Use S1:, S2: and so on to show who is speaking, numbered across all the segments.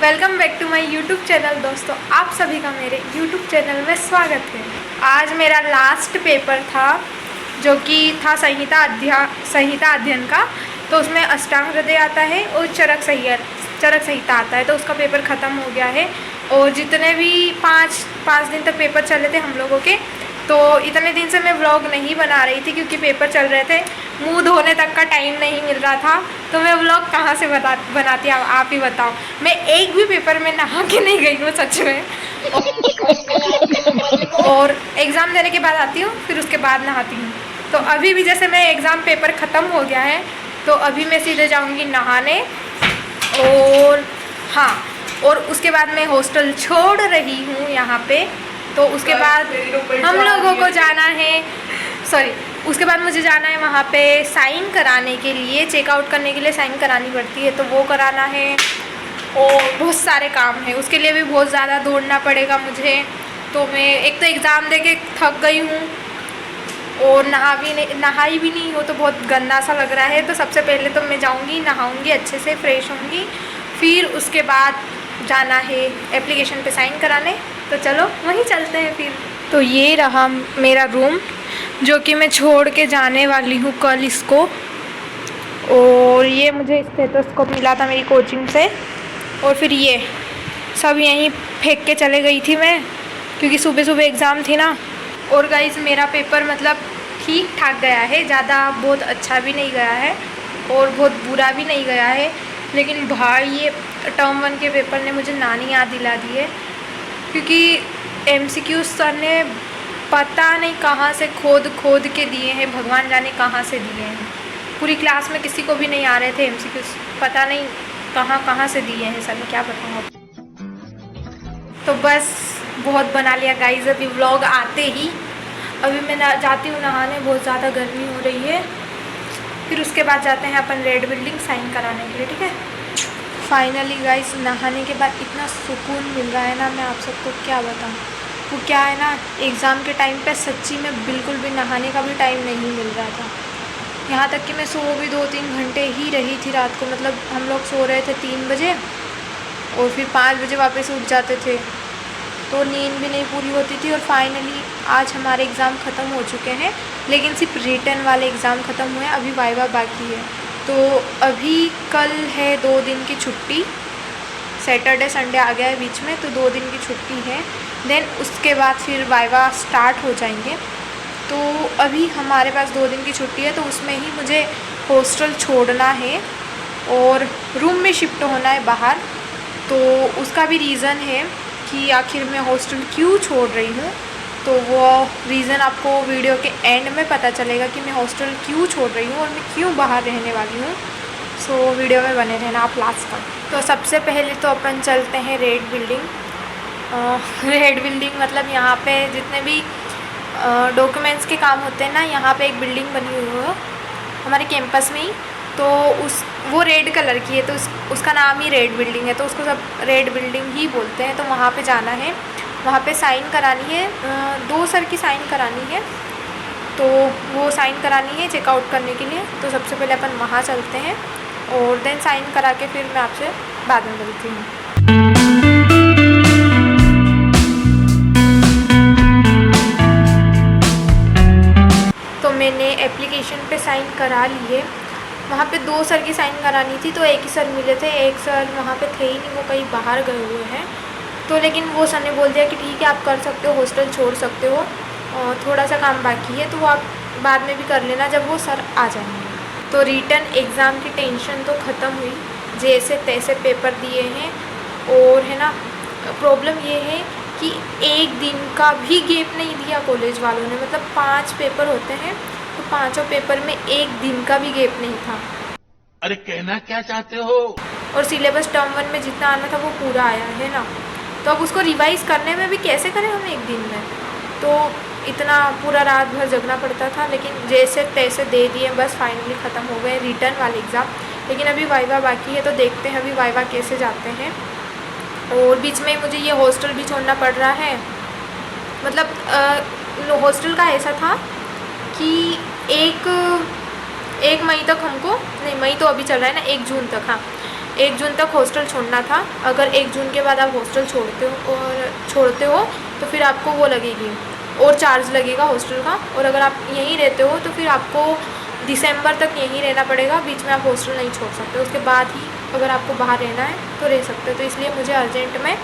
S1: Welcome back to my YouTube channel. दोस्तों, आप सभी का मेरे यूट्यूब चैनल में स्वागत है। आज मेरा लास्ट पेपर था जो कि था संहिता अध्ययन का। तो उसमें अष्टांग हृदय आता है और चरक संहिता आता है। तो उसका पेपर ख़त्म हो गया है। और जितने भी पाँच दिन तक पेपर चले थे हम लोगों के, तो इतने दिन से मैं व्लॉग नहीं बना रही थी क्योंकि पेपर चल रहे थे। मुंह धोने तक का टाइम नहीं मिल रहा था, तो मैं व्लॉग कहाँ से बनाती आप ही बताओ। मैं एक भी पेपर में नहा के नहीं गई हूँ सच में। और एग्ज़ाम देने के बाद आती हूँ, फिर उसके बाद नहाती हूँ। तो अभी भी जैसे मैं एग्ज़ाम पेपर ख़त्म हो गया है, तो अभी मैं सीधे जाऊँगी नहाने। और हाँ, और उसके बाद मैं हॉस्टल छोड़ रही हूँ यहाँ पे। तो उसके बाद हम लोगों को जाना है, उसके बाद मुझे जाना है वहाँ पे साइन कराने के लिए, चेकआउट करने के लिए साइन करानी पड़ती है, तो वो कराना है। और बहुत सारे काम है, उसके लिए भी बहुत ज़्यादा दौड़ना पड़ेगा मुझे। तो मैं एक तो एग्ज़ाम दे के थक गई हूँ और नहाई भी नहीं हो, तो बहुत गंदा सा लग रहा है। तो सबसे पहले तो मैं जाऊँगी, नहाऊँगी, अच्छे से फ्रेश होंगी, फिर उसके बाद जाना है एप्लीकेशन पे साइन कराने। तो चलो वहीं चलते हैं फिर। तो ये रहा मेरा रूम जो कि मैं छोड़ के जाने वाली हूँ कल इसको। और ये मुझे स्टेथोस्कोप मिला था मेरी कोचिंग से। और फिर ये सब यहीं फेंक के चले गई थी मैं, क्योंकि सुबह सुबह एग्ज़ाम थी ना। और गाइस, मेरा पेपर मतलब ठीक ठाक गया है, ज़्यादा बहुत अच्छा भी नहीं गया है और बहुत बुरा भी नहीं गया है। लेकिन भाई, ये टर्म 1 के पेपर ने मुझे नानी याद दिला दी है, क्योंकि MCQ सर ने पता नहीं कहाँ से खोद के दिए हैं, भगवान जाने कहाँ से दिए हैं। पूरी क्लास में किसी को भी नहीं आ रहे थे MCQ, पता नहीं कहाँ से दिए हैं सर ने, क्या बताऊँ अब। तो बस बहुत बना लिया गाइस अभी व्लॉग आते ही। अभी मैं जाती हूँ नहाने, बहुत ज़्यादा गर्मी हो रही है। फिर उसके बाद जाते हैं अपन रेड बिल्डिंग साइन कराने के लिए, ठीक है। फाइनली गाइस, नहाने के बाद इतना सुकून मिल रहा है ना, मैं आप सबको क्या बताऊँ। वो क्या है ना, एग्ज़ाम के टाइम पे सच्ची में बिल्कुल भी नहाने का भी टाइम नहीं मिल रहा था। यहाँ तक कि मैं सो भी 2-3 घंटे ही रही थी रात को। मतलब हम लोग सो रहे थे 3 बजे और फिर 5 बजे वापस उठ जाते थे, तो नींद भी नहीं पूरी होती थी। और फाइनली आज हमारे एग्ज़ाम ख़त्म हो चुके हैं, लेकिन सिर्फ रिटन वाले एग्ज़ाम ख़त्म हुए हैं, अभी वाइवा बाकी है। तो अभी कल है 2 दिन की छुट्टी, सैटरडे संडे आ गया है बीच में, तो 2 दिन की छुट्टी है। देन उसके बाद फिर वाइवा स्टार्ट हो जाएंगे। तो अभी हमारे पास 2 दिन की छुट्टी है, तो उसमें ही मुझे हॉस्टल छोड़ना है और रूम में शिफ्ट होना है बाहर। तो उसका भी रीज़न है कि आखिर मैं हॉस्टल क्यों छोड़ रही हूँ, तो वो रीज़न आपको वीडियो के एंड में पता चलेगा कि मैं हॉस्टल क्यों छोड़ रही हूँ और मैं क्यों बाहर रहने वाली हूँ। सो वीडियो में बने रहना आप लास्ट तक। तो सबसे पहले तो अपन चलते हैं रेड बिल्डिंग। रेड बिल्डिंग मतलब यहाँ पे जितने भी डॉक्यूमेंट्स के काम होते हैं ना, यहाँ पे एक बिल्डिंग बनी हुई है हमारे कैंपस में ही। तो वो रेड कलर की है, तो उसका नाम ही रेड बिल्डिंग है, तो उसको सब रेड बिल्डिंग ही बोलते हैं। तो वहाँ पे जाना है, वहाँ पे साइन करानी है, 2 सर की साइन करानी है। तो वो साइन करानी है चेकआउट करने के लिए। तो सबसे पहले अपन वहाँ चलते हैं और देन साइन करा के फिर मैं आपसे बाद में मिलती हूँ। तो मैंने एप्लीकेशन पे साइन करा ली है। वहाँ पे 2 सर की साइन करानी थी, तो एक ही सर मिले थे, एक सर वहाँ पे थे ही नहीं, वो कहीं बाहर गए हुए हैं। तो लेकिन वो सर ने बोल दिया कि ठीक है आप कर सकते हो, हॉस्टल छोड़ सकते हो, और थोड़ा सा काम बाकी है तो वो आप बाद में भी कर लेना जब वो सर आ जाएंगे। तो रिटन एग्ज़ाम की टेंशन तो ख़त्म हुई, जैसे तैसे पेपर दिए हैं। और है ना, प्रॉब्लम ये है कि एक दिन का भी गैप नहीं दिया कॉलेज वालों ने। मतलब 5 पेपर होते हैं, तो 5 पेपर में एक दिन का भी गैप नहीं था।
S2: अरे कहना क्या चाहते हो।
S1: और सिलेबस टर्म 1 में जितना आना था वो पूरा आया है ना, तो अब उसको रिवाइज़ करने में भी कैसे करें हम एक दिन में। तो इतना पूरा रात भर जगना पड़ता था, लेकिन जैसे तैसे दे दिए, बस फाइनली ख़त्म हो गए रिटर्न वाले एग्ज़ाम। लेकिन अभी वाइवा बाकी है, तो देखते हैं अभी वाइवा कैसे जाते हैं। और बीच में मुझे ये हॉस्टल भी छोड़ना पड़ रहा है। मतलब हॉस्टल का ऐसा था कि 1 मई तक हमको, नहीं मई तो अभी चल रहा है ना, 1 जून तक, हाँ 1 जून तक हॉस्टल छोड़ना था। अगर 1 जून के बाद आप हॉस्टल छोड़ते हो तो फिर आपको वो लगेगी और चार्ज लगेगा हॉस्टल का। और अगर आप यहीं रहते हो तो फिर आपको दिसंबर तक यहीं रहना पड़ेगा, बीच में आप हॉस्टल नहीं छोड़ सकते। उसके बाद ही अगर आपको बाहर रहना है तो रह सकते हो। तो इसलिए मुझे अर्जेंट में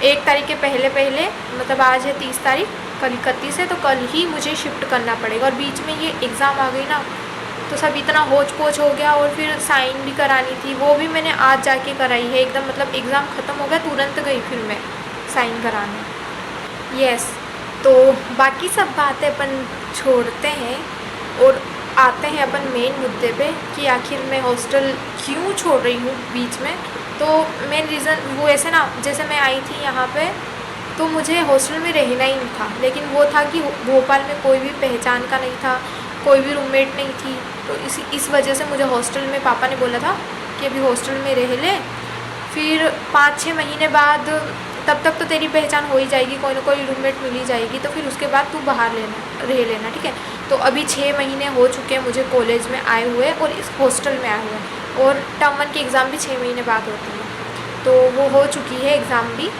S1: 1 तारीख के पहले मतलब आज है 30 तारीख, कल 31 है, तो कल ही मुझे शिफ्ट करना पड़ेगा। और बीच में ये एग्ज़ाम आ गई ना, तो सब इतना होच पोच हो गया। और फिर साइन भी करानी थी, वो भी मैंने आज जाके कराई है एकदम, मतलब एग्ज़ाम ख़त्म हो गया तुरंत गई फिर मैं साइन कराने। यस, तो बाकी सब बातें अपन छोड़ते हैं और आते हैं अपन मेन मुद्दे पे कि आखिर मैं हॉस्टल क्यों छोड़ रही हूँ बीच में। तो मेन रीज़न वो ऐसे ना, जैसे मैं आई थी यहाँ पे तो मुझे हॉस्टल में रहना ही नहीं था, लेकिन वो था कि भोपाल में कोई भी पहचान का नहीं था, कोई भी रूममेट नहीं थी। तो इस वजह से मुझे हॉस्टल में पापा ने बोला था कि अभी हॉस्टल में रह ले, फिर 5-6 महीने बाद तब तक तो तेरी पहचान हो ही जाएगी, कोई ना कोई रूममेट मिल ही जाएगी, तो फिर उसके बाद तू बाहर रह लेना, ठीक है। तो अभी 6 महीने हो चुके हैं मुझे कॉलेज में आए हुए और इस हॉस्टल में आए हुए, और टर्म 1 की एग्ज़ाम भी 6 महीने बाद होती है, तो वो हो चुकी है एग्ज़ाम भी।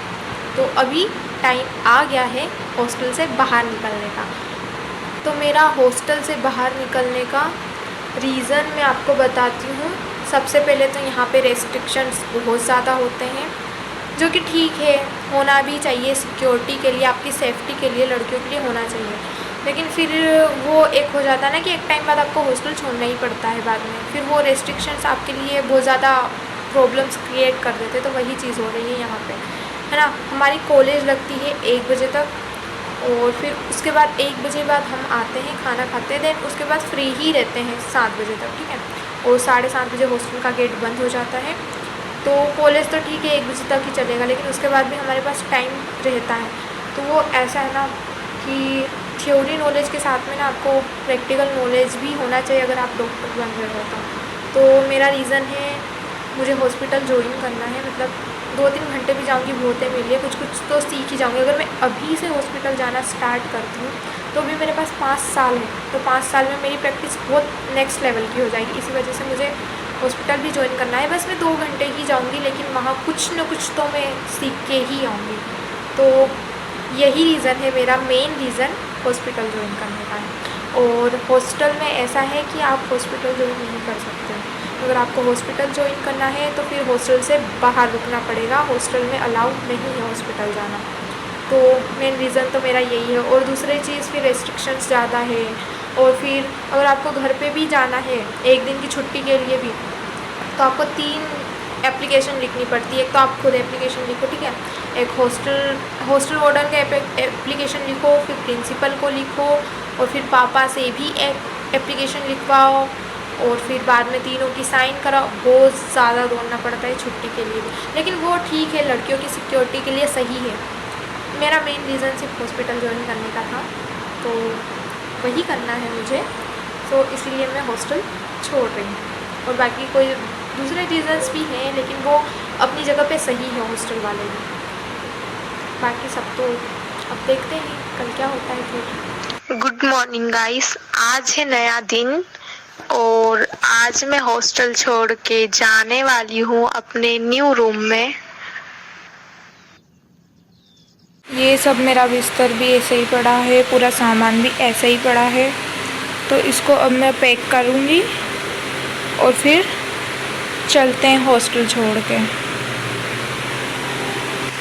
S1: तो अभी टाइम आ गया है हॉस्टल से बाहर निकलने का। तो मेरा हॉस्टल से बाहर निकलने का रीज़न मैं आपको बताती हूँ। सबसे पहले तो यहाँ पे रेस्ट्रिक्शंस बहुत ज़्यादा होते हैं, जो कि ठीक है, होना भी चाहिए, सिक्योरिटी के लिए, आपकी सेफ्टी के लिए, लड़कियों के लिए होना चाहिए। लेकिन फिर वो एक हो जाता है ना कि एक टाइम बाद आपको हॉस्टल छोड़ना ही पड़ता है बाद में, फिर वो रेस्ट्रिक्शंस आपके लिए बहुत ज़्यादा प्रॉब्लम्स क्रिएट कर देते। तो वही चीज़ हो रही है यहाँ पे, है ना। हमारी कॉलेज लगती है 1 बजे तक, और फिर उसके बाद 1 बजे बाद हम आते हैं, खाना खाते हैं, देन उसके बाद फ्री ही रहते हैं 7 बजे तक, ठीक है। और 7:30 बजे हॉस्टल का गेट बंद हो जाता है। तो कॉलेज तो ठीक है 1 बजे तक ही चलेगा, लेकिन उसके बाद भी हमारे पास टाइम रहता है। तो वो ऐसा है ना कि थ्योरी नॉलेज के साथ में ना आपको प्रैक्टिकल नॉलेज भी होना चाहिए अगर आप डॉक्टर बन रहे हो तो मेरा रीज़न है मुझे हॉस्पिटल ज्वाइन करना है। मतलब 2-3 घंटे भी जाऊँगी बहुत है मेरे लिए, कुछ तो सीख ही जाऊँगी। अगर मैं अभी से हॉस्पिटल जाना स्टार्ट करती हूँ तो भी मेरे पास 5 साल है, तो 5 साल में मेरी प्रैक्टिस बहुत नेक्स्ट लेवल की हो जाएगी। इसी वजह से मुझे हॉस्पिटल भी ज्वाइन करना है। बस मैं 2 घंटे ही जाऊँगी, लेकिन वहाँ कुछ न कुछ तो मैं सीख के ही आऊँगी। तो यही रीज़न है मेरा, मेन रीज़न हॉस्पिटल ज्वाइन करने का है। और हॉस्टल में ऐसा है कि आप हॉस्पिटल ज्वाइन नहीं कर सकते। अगर आपको हॉस्पिटल ज्वाइन करना है तो फिर हॉस्टल से बाहर रुकना पड़ेगा, हॉस्टल में अलाउड नहीं है हॉस्पिटल जाना। तो मेन रीज़न तो मेरा यही है। और दूसरी चीज़ फिर रेस्ट्रिक्शंस ज़्यादा है। और फिर अगर आपको घर पे भी जाना है 1 दिन की छुट्टी के लिए भी, तो आपको 3 एप्लीकेशन लिखनी पड़ती है। एक तो आप खुद एप्लीकेशन लिखो, ठीक है, एक हॉस्टल वार्डन का एप्लीकेशन लिखो, फिर प्रिंसिपल को लिखो, और फिर पापा से भी एक एप्लीकेशन लिखवाओ, और फिर बाद में तीनों की साइन कराओ। बहुत ज़्यादा दौड़ना पड़ता है छुट्टी के लिए भी, लेकिन वो ठीक है, लड़कियों की सिक्योरिटी के लिए सही है। मेरा मेन रीज़न सिर्फ हॉस्पिटल ज्वाइन करने का था, तो वही करना है मुझे, तो इसलिए मैं हॉस्टल छोड़ रही हूँ। और बाकी कोई दूसरे रीज़न्स भी हैं, लेकिन वो अपनी जगह पे सही है हॉस्टल वाले भी। बाकी सब तो अब देखते हैं कल क्या होता है फिर।
S3: गुड मॉर्निंग गाइस, आज है नया दिन और आज मैं हॉस्टल छोड़ के जाने वाली हूँ अपने न्यू रूम में।
S1: ये सब मेरा बिस्तर भी ऐसे ही पड़ा है, पूरा सामान भी ऐसे ही पड़ा है, तो इसको अब मैं पैक करूँगी और फिर चलते हैं हॉस्टल छोड़ के।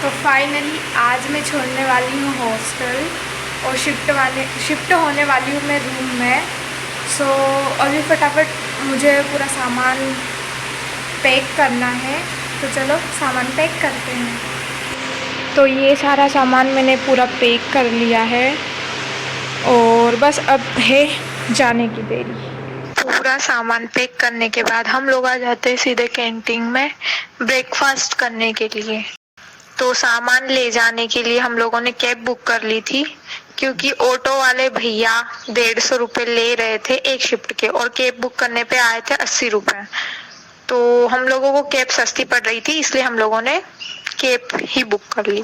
S1: तो फाइनली आज मैं छोड़ने वाली हूँ हॉस्टल और शिफ्ट होने वाली हूँ मैं रूम में। सो अभी फटाफट मुझे पूरा सामान पैक करना है, तो चलो सामान पैक करते हैं। तो ये सारा सामान मैंने पूरा पैक कर लिया है और बस अब है जाने की देरी।
S3: पूरा सामान पैक करने के बाद हम लोग आ जाते हैं सीधे कैंटीन में ब्रेकफास्ट करने के लिए। तो सामान ले जाने के लिए हम लोगों ने कैब बुक कर ली थी, क्योंकि ऑटो वाले भैया 150 रुपये ले रहे थे एक शिफ्ट के, और कैब बुक करने पे आए थे 80 रुपये। तो हम लोगों को कैब सस्ती पड़ रही थी, इसलिए हम लोगों ने कैब ही बुक कर ली।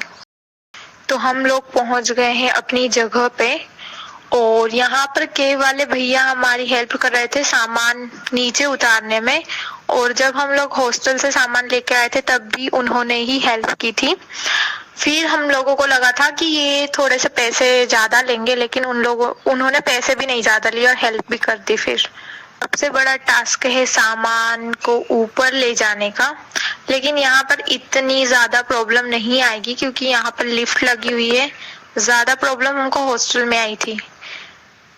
S3: तो हम लोग पहुंच गए हैं अपनी जगह पे और यहाँ पर कैब वाले भैया हमारी हेल्प कर रहे थे सामान नीचे उतारने में। और जब हम लोग हॉस्टल से सामान लेके आए थे तब भी उन्होंने ही हेल्प की थी। फिर हम लोगों को लगा था कि ये थोड़े से पैसे ज्यादा लेंगे, लेकिन उन्होंने पैसे भी नहीं ज्यादा लिए और हेल्प भी कर दी। फिर सबसे बड़ा टास्क है सामान को ऊपर ले जाने का, लेकिन यहाँ पर इतनी ज्यादा प्रॉब्लम नहीं आएगी क्योंकि यहाँ पर लिफ्ट लगी हुई है। ज्यादा प्रॉब्लम हमको हॉस्टल में आई थी,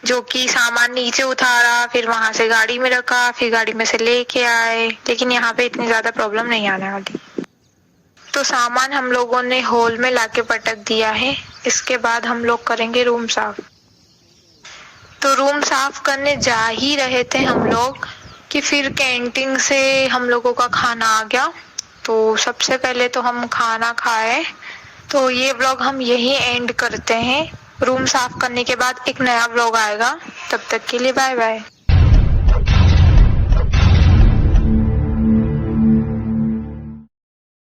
S3: जो कि सामान नीचे उतारा, फिर वहां से गाड़ी में रखा, फिर गाड़ी में से लेके आए, लेकिन यहाँ पे इतनी ज्यादा प्रॉब्लम नहीं आने वाली। तो सामान हम लोगों ने हॉल में लाके पटक दिया है। इसके बाद हम लोग करेंगे रूम साफ। तो रूम साफ करने जा ही रहे थे हम लोग कि फिर कैंटीन से हम लोगों का खाना आ गया। तो सबसे पहले तो हम खाना खाए। तो ये व्लॉग हम यही एंड करते हैं। रूम साफ करने के बाद एक नया व्लॉग आएगा, तब तक के लिए बाय बाय।